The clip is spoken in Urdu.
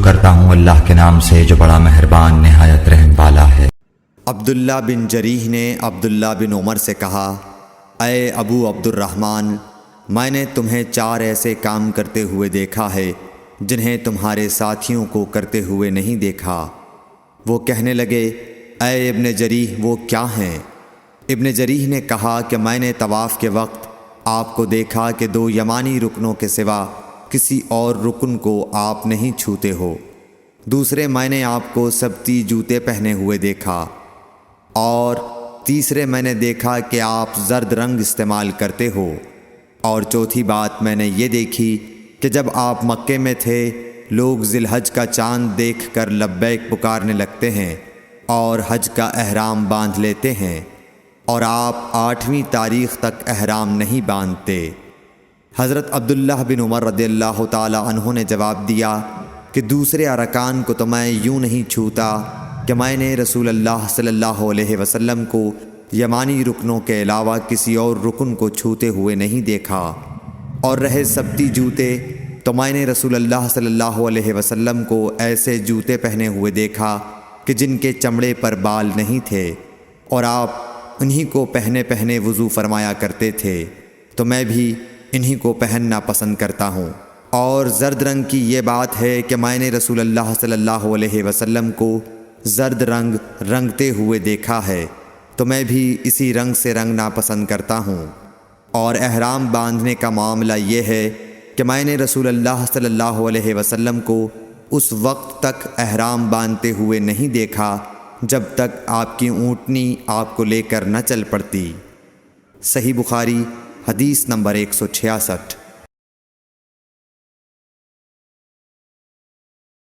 کرتا ہوں اللہ کے نام سے جو بڑا مہربان نہایت رحم والا ہے۔ عبداللہ بن جریح نے عبداللہ بن عمر سے کہا، اے ابو عبد الرحمن، میں نے تمہیں 4 ایسے کام کرتے ہوئے دیکھا ہے جنہیں تمہارے ساتھیوں کو کرتے ہوئے نہیں دیکھا۔ وہ کہنے لگے، اے ابن جریح وہ کیا ہیں؟ ابن جریح نے کہا کہ میں نے طواف کے وقت آپ کو دیکھا کہ 2 یمانی رکنوں کے سوا کسی اور رکن کو آپ نہیں چھوتے ہو۔ دوسرے میں نے آپ کو سبتی جوتے پہنے ہوئے دیکھا، اور تیسرے میں نے دیکھا کہ آپ زرد رنگ استعمال کرتے ہو، اور چوتھی بات میں نے یہ دیکھی کہ جب آپ مکے میں تھے لوگ ذی الحج کا چاند دیکھ کر لبیک پکارنے لگتے ہیں اور حج کا احرام باندھ لیتے ہیں، اور آپ 8ویں تاریخ تک احرام نہیں باندھتے۔ حضرت عبداللہ بن عمر رضی اللہ تعالی عنہ نے جواب دیا کہ دوسرے ارکان کو تو میں یوں نہیں چھوتا کہ میں نے رسول اللہ صلی اللہ علیہ وسلم کو یمانی رکنوں کے علاوہ کسی اور رکن کو چھوتے ہوئے نہیں دیکھا، اور رہے سبتی جوتے تو میں نے رسول اللہ صلی اللہ علیہ وسلم کو ایسے جوتے پہنے ہوئے دیکھا کہ جن کے چمڑے پر بال نہیں تھے، اور آپ انہی کو پہنے پہنے وضو فرمایا کرتے تھے، تو میں بھی انہی کو پہننا پسند کرتا ہوں۔ اور زرد رنگ کی یہ بات ہے کہ میں نے رسول اللہ صلی اللہ علیہ وسلم کو زرد رنگ رنگتے ہوئے دیکھا ہے، تو میں بھی اسی رنگ سے رنگنا پسند کرتا ہوں۔ اور احرام باندھنے کا معاملہ یہ ہے کہ میں نے رسول اللہ صلی اللہ علیہ وسلم کو اس وقت تک احرام باندھتے ہوئے نہیں دیکھا جب تک آپ کی اونٹنی آپ کو لے کر نہ چل پڑتی۔ صحیح بخاری حدیث نمبر 166۔